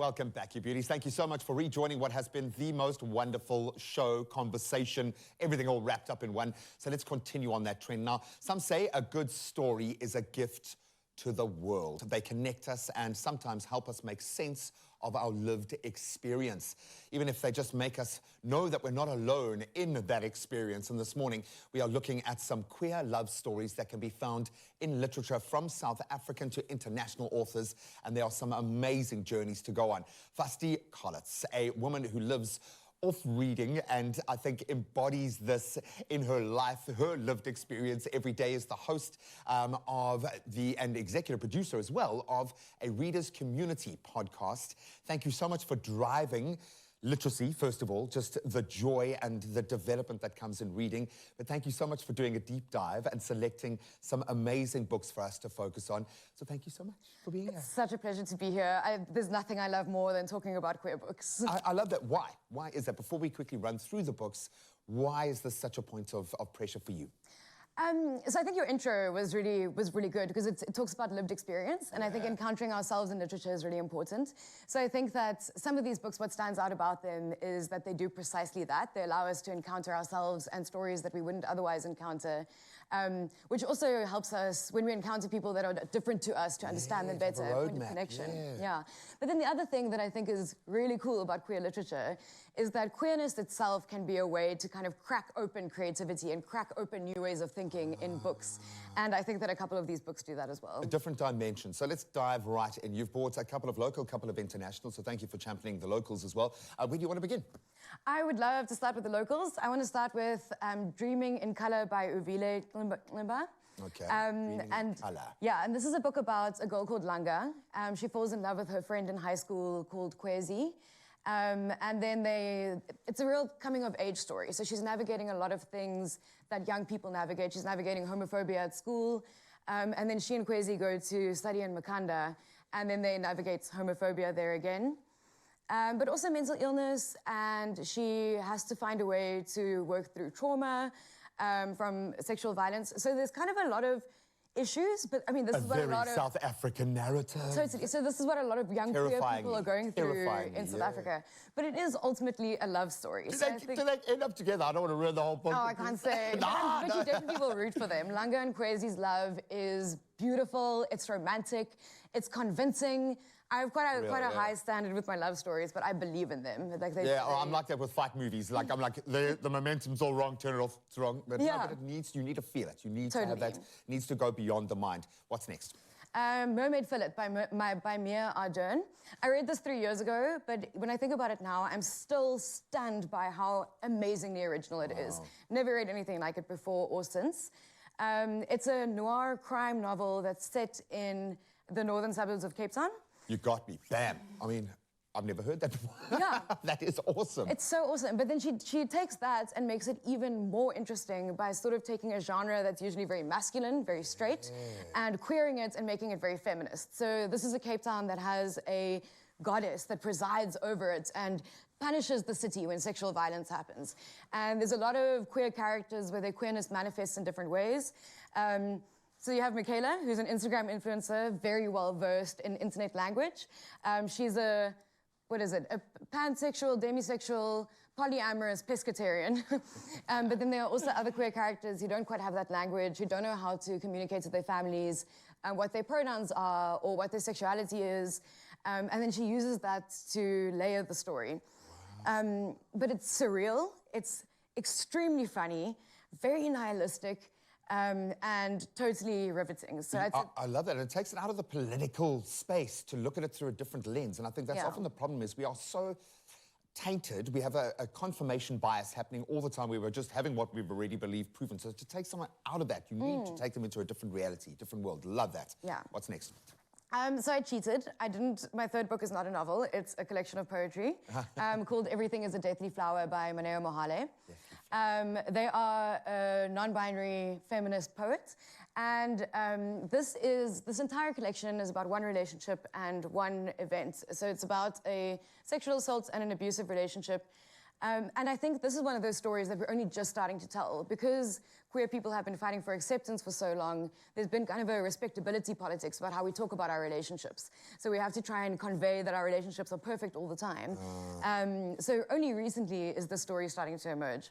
Welcome back, you beauties. Thank you so much for rejoining what has been the most wonderful show, conversation, everything all wrapped up in one. So let's continue on that trend. Now, some say a good story is a gift to the world. They connect us and sometimes help us make sense of our lived experience, even if they just make us know that we're not alone in that experience. And this morning, we are looking at some queer love stories that can be found in literature from South African to international authors, and there are some amazing journeys to go on. Vasti Collitz, a woman who lives off reading and I think embodies this in her life, her lived experience every day, is the host and executive producer as well of a Readers Community podcast. Thank you so much for driving literacy, first of all, just the joy and the development that comes in reading. But thank you so much for doing a deep dive and selecting some amazing books for us to focus on. So thank you so much for being here. It's such a pleasure to be here. There's nothing I love more than talking about queer books. I love that. Why? Why is that? Before we quickly run through the books, why is this such a point of pressure for you? So I think your intro was really good because it talks about lived experience, and I think encountering ourselves in literature is really important. So I think that some of these books, what stands out about them is that they do precisely that. They allow us to encounter ourselves and stories that we wouldn't otherwise encounter, which also helps us when we encounter people that are different to us to understand them better, a point of connection. Yeah. But then the other thing that I think is really cool about queer literature is that queerness itself can be a way to kind of crack open creativity and crack open new ways of thinking in books. And I think that a couple of these books do that as well. A different dimension. So let's dive right in. You've bought a couple of local, a couple of international, so thank you for championing the locals as well. Where do you want to begin? I would love to start with the locals. I want to start with Dreaming in Color by Uvile Klimba. Okay, yeah, and this is a book about a girl called Langa. She falls in love with her friend in high school called Kwezi. And then it's a real coming-of-age story. So she's navigating a lot of things that young people navigate. She's navigating homophobia at school. And then she and Kwezi go to study in Makanda, and then they navigate homophobia there again. But also mental illness, and she has to find a way to work through trauma from sexual violence. So there's kind of a lot of issues, but I mean, this is what a lot of South African narrative. Totally. So this is what a lot of young queer people are going through in South Africa. But it is ultimately a love story. Do they end up together? I don't want to ruin the whole book. Oh, I can't say. But you definitely will root for them. Langa and Kwezi's love is beautiful. It's romantic. It's convincing. I have quite a high standard with my love stories, but I believe in them. Like I'm like that with fight movies. Like I'm like the momentum's all wrong, turn it off, it's wrong. But no, but you need to feel it. You need to have that. It needs to go beyond the mind. What's next? Mermaid Fillet by Mia Ardern. I read this 3 years ago, but when I think about it now, I'm still stunned by how amazingly original it is. Never read anything like it before or since. It's a noir crime novel that's set in the northern suburbs of Cape Town. You got me. Bam. I mean, I've never heard that before. Yeah. That is awesome. It's so awesome. But then she takes that and makes it even more interesting by sort of taking a genre that's usually very masculine, very straight, and queering it and making it very feminist. So this is a Cape Town that has a goddess that presides over it and punishes the city when sexual violence happens. And there's a lot of queer characters where their queerness manifests in different ways. So you have Michaela, who's an Instagram influencer, very well-versed in internet language. She's a pansexual, demisexual, polyamorous pescatarian. But then there are also other queer characters who don't quite have that language, who don't know how to communicate to their families, what their pronouns are, or what their sexuality is. And then she uses that to layer the story. But it's surreal, it's extremely funny, very nihilistic, and totally riveting. So I love that. And it takes it out of the political space to look at it through a different lens. And I think that's often the problem is we are so tainted. We have a confirmation bias happening all the time. We were just having what we've already believed proven. So to take someone out of that, you need to take them into a different reality, different world. Love that. Yeah. What's next? So I cheated. My third book is not a novel. It's a collection of poetry called Everything is a Deathly Flower by Maneo Mohale. They are a non-binary feminist poet. And this entire collection is about one relationship and one event. So it's about a sexual assault and an abusive relationship. And I think this is one of those stories that we're only just starting to tell because queer people have been fighting for acceptance for so long. There's been kind of a respectability politics about how we talk about our relationships. So we have to try and convey that our relationships are perfect all the time. So only recently is the story starting to emerge.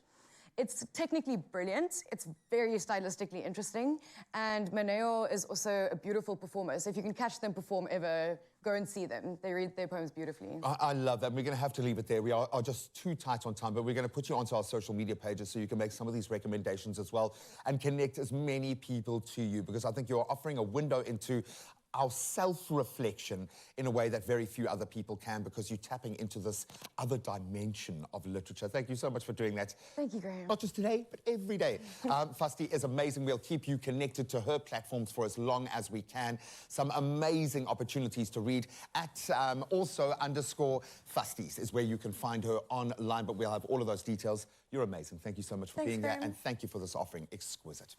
It's technically brilliant. It's very stylistically interesting. And Maneo is also a beautiful performer. So if you can catch them perform ever, go and see them. They read their poems beautifully. I love that. We're going to have to leave it there. We are just too tight on time, but we're going to put you onto our social media pages so you can make some of these recommendations as well and connect as many people to you, because I think you're offering a window into our self-reflection in a way that very few other people can, because you're tapping into this other dimension of literature. Thank you so much for doing that. Thank you, Graham. Not just today, but every day. Fasti is amazing. We'll keep you connected to her platforms for as long as we can. Some amazing opportunities to read at also_Fasties is where you can find her online, but we'll have all of those details. You're amazing. Thank you so much for being here, and thank you for this offering. Exquisite.